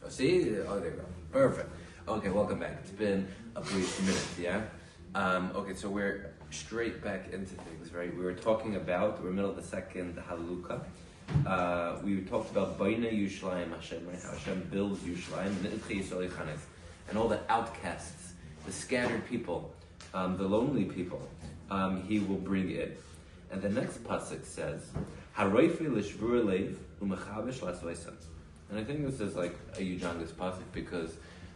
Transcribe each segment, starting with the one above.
Oh, see? Oh, there you go. Perfect. Okay, welcome back. It's been a brief minute, yeah? Okay, so we're straight back into things, right? We're in the middle of the second Halukah. We talked about Baina Yushalayim Hashem, right? How Hashem builds Yushalayim, and all the outcasts, the scattered people, the lonely people, He will bring in. And the next pasuk says, Haroifi l'shvur leiv u'mechavish l'asveisan. And I think this is like a Yujangas pasuk because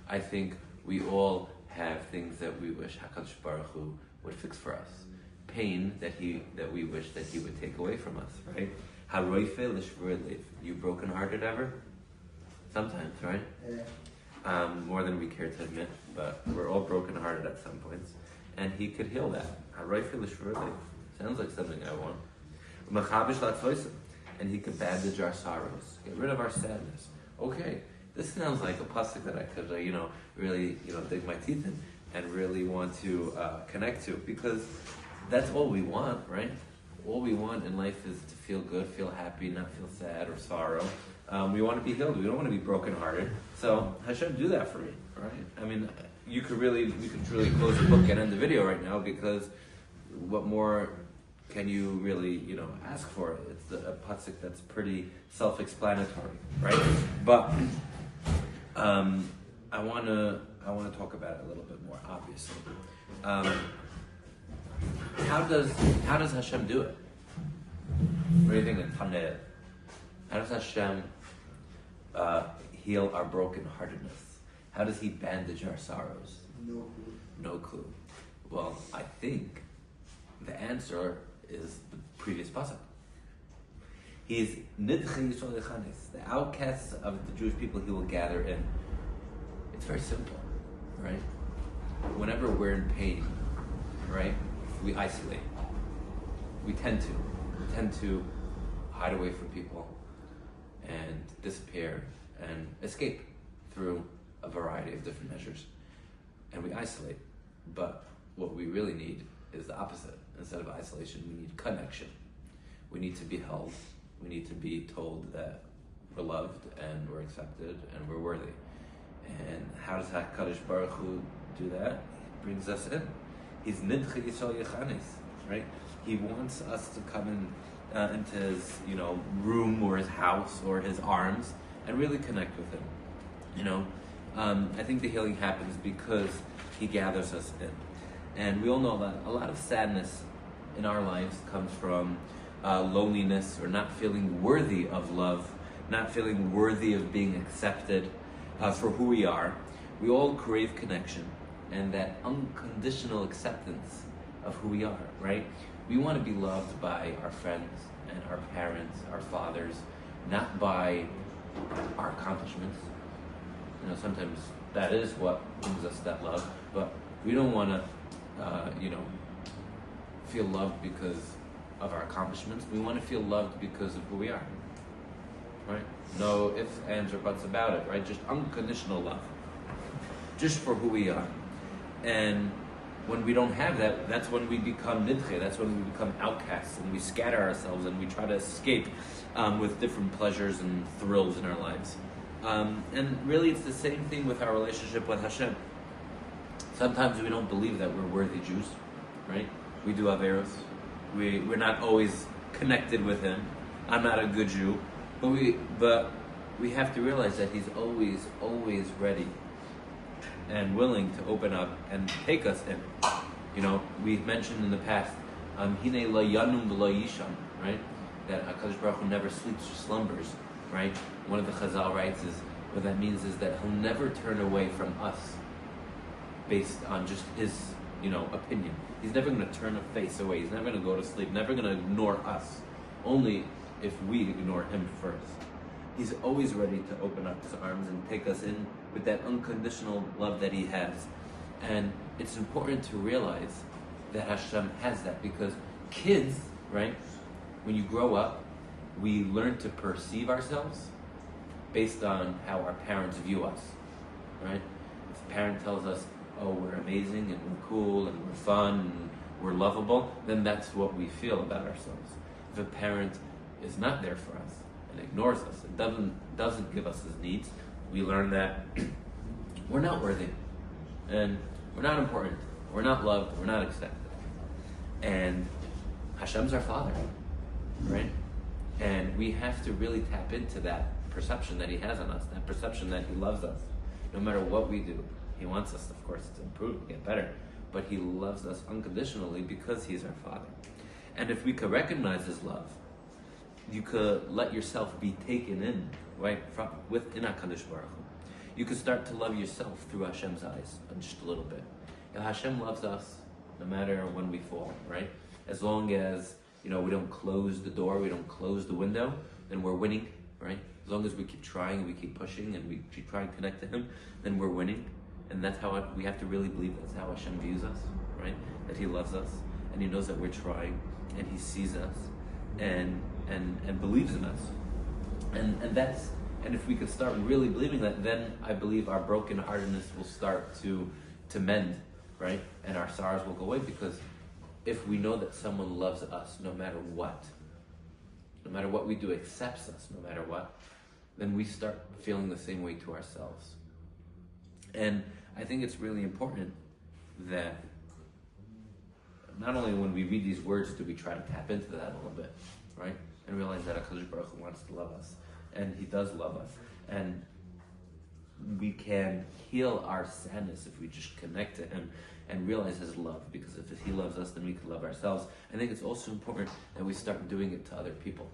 I think we all have things that we wish HaKadosh Baruch Hu would fix for us. Pain that we wish that He would take away from us, right? Haroifi l'shvur leiv. You brokenhearted ever? Sometimes, right? Yeah. More than we care to admit, but we're all brokenhearted at some points. And He could heal that. Haroifi l'shvur leiv. Sounds like something I want. And He could bandage our sorrows, get rid of our sadness. Okay, this sounds like a pasuk that I could, really, dig my teeth in and really want to connect to, because that's all we want, right? All we want in life is to feel good, feel happy, not feel sad or sorrow. We want to be healed. We don't want to be brokenhearted. So Hashem, do that for me, right? I mean, we could really close the book and end the video right now, because what more can you really, ask for? It's a pasuk that's pretty self-explanatory, right? But I want to talk about it a little bit more, obviously. How does Hashem do it? What do you think? How does Hashem heal our brokenheartedness? How does He bandage our sorrows? No clue. Well, I think the answer is the previous pasuk. He's nidchei Yisrael yechanes, the outcasts of the Jewish people He will gather in. It's very simple, right? Whenever we're in pain, right, we isolate. We tend to hide away from people and disappear and escape through a variety of different measures. And we isolate. But what we really need is the opposite. Instead of isolation, we need connection. We need to be held. We need to be told that we're loved and we're accepted and we're worthy. And how does HaKadosh Baruch Hu do that? He brings us in. He's nidchei Yisrael yechanes, right? He wants us to come in into His, room or His house or His arms and really connect with Him. I think the healing happens because He gathers us in. And we all know that a lot of sadness in our lives comes from loneliness or not feeling worthy of love, not feeling worthy of being accepted for who we are. We all crave connection and that unconditional acceptance of who we are, right? We want to be loved by our friends and our parents, our fathers, not by our accomplishments. Sometimes that is what brings us that love, but we don't want to feel loved because of our accomplishments. We want to feel loved because of who we are, right? No ifs, ands, or buts about it, right? Just unconditional love, just for who we are. And when we don't have that, that's when we become nidche. That's when we become outcasts and we scatter ourselves and we try to escape with different pleasures and thrills in our lives. And really, it's the same thing with our relationship with Hashem. Sometimes we don't believe that we're worthy Jews, right? We do averos. We're not always connected with Him. I'm not a good Jew, but we have to realize that He's always ready and willing to open up and take us in. We've mentioned in the past, Hine la yanum v'la yisham, right? That HaKadosh Baruch Hu never sleeps or slumbers, right? One of the Chazal writes is, what that means is that He'll never turn away from us based on just His, opinion. He's never going to turn a face away. He's never going to go to sleep, never going to ignore us. Only if we ignore Him first. He's always ready to open up His arms and take us in with that unconditional love that He has. And it's important to realize that Hashem has that, because kids, right, when you grow up, we learn to perceive ourselves based on how our parents view us, right? If a parent tells us, oh, we're amazing and we're cool and we're fun and we're lovable, then that's what we feel about ourselves. If a parent is not there for us and ignores us and doesn't give us his needs, we learn that we're not worthy, and we're not important, we're not loved, we're not accepted. And Hashem's our Father, right? And we have to really tap into that perception that He has on us, that perception that He loves us. No matter what we do, He wants us, of course, to improve, get better, but He loves us unconditionally because He's our Father. And if we could recognize His love, you could let yourself be taken in, right, within HaKadosh Baruch Hu. You could start to love yourself through Hashem's eyes, just a little bit. And Hashem loves us no matter when we fall, right? As long as, we don't close the door, we don't close the window, then we're winning, right? As long as we keep trying, we keep pushing, and we keep trying to connect to Him, then we're winning. And that's how we have to really believe that's how Hashem views us, right? That He loves us, and He knows that we're trying, and He sees us, and believes in us. And if we could start really believing that, then I believe our brokenheartedness will start to mend, right? And our sorrows will go away, because if we know that someone loves us no matter what we do, accepts us no matter what, then we start feeling the same way to ourselves. And I think it's really important that not only when we read these words do we try to tap into that a little bit, right? And realize that HaKadosh Baruch Hu wants to love us. And He does love us. And we can heal our sadness if we just connect to Him and realize His love. Because if He loves us, then we can love ourselves. I think it's also important that we start doing it to other people.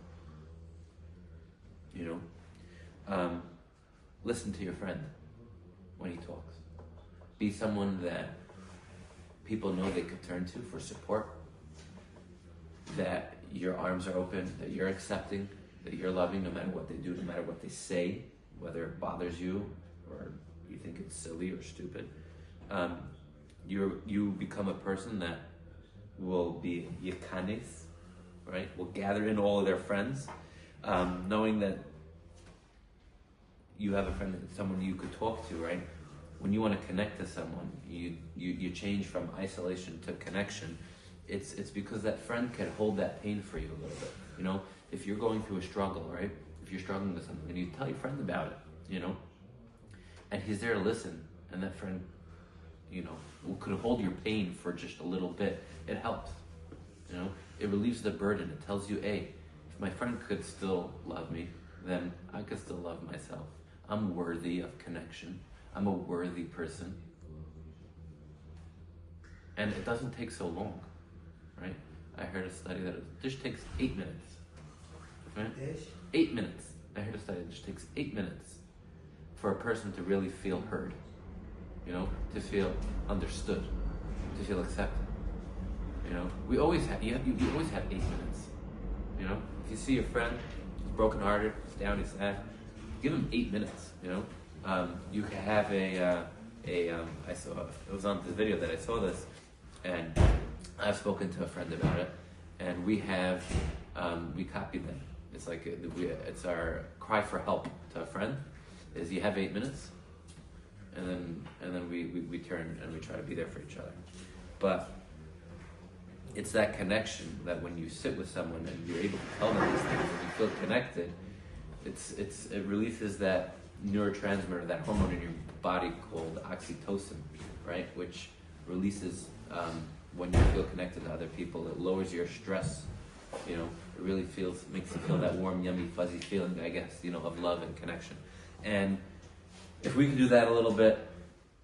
Listen to your friend when he talks. Be someone that people know they could turn to for support. That your arms are open, that you're accepting, that you're loving no matter what they do, no matter what they say, whether it bothers you or you think it's silly or stupid. You become a person that will be yikanis, right? Will gather in all of their friends, knowing that you have a friend, someone you could talk to, right? When you want to connect to someone, you change from isolation to connection. It's because that friend can hold that pain for you a little bit. If you're going through a struggle, right? If you're struggling with something, and you tell your friend about it, and he's there to listen, and that friend, could hold your pain for just a little bit. It helps, It relieves the burden. It tells you, hey, if my friend could still love me, then I could still love myself. I'm worthy of connection. I'm a worthy person. And it doesn't take so long, right? I heard a study that it just takes 8 minutes. Right? 8 minutes. I heard a study that just takes 8 minutes for a person to really feel heard, to feel understood, to feel accepted. We always have, you always have 8 minutes. If you see your friend, he's brokenhearted, he's down, he's sad, give him 8 minutes. You can have I saw, it was on this video that I saw this, and I've spoken to a friend about it, and we copied them. It's like it's our cry for help to a friend. Is you have 8 minutes, and then we turn and we try to be there for each other. But it's that connection that when you sit with someone and you're able to tell them these things and you feel connected, it releases that neurotransmitter, that hormone in your body called oxytocin, right? Which releases when you feel connected to other people. It lowers your stress. It really makes you feel that warm, yummy, fuzzy feeling, I guess, of love and connection. And if we could do that a little bit,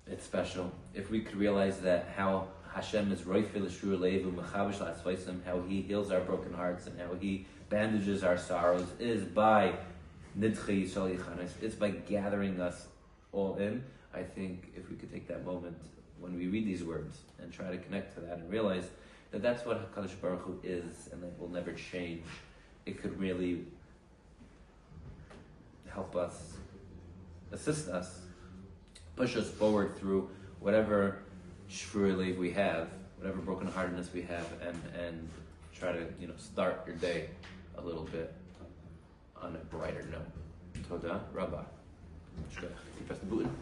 it's special. If we could realize that how Hashem is roifil l'shur leivu mechavish la'atzvaisim, how He heals our broken hearts and how He bandages our sorrows, is by nidchei yisrael yichanis. It's by gathering us all in. I think if we could take that moment when we read these words and try to connect to that and realize that that's what HaKadosh Baruch Hu is and that will never change, it could really help us, assist us, push us forward through whatever shvurei leiv we have, whatever brokenheartedness we have, and try to start your day a little bit on a brighter note. Toda Rabba. You press the button.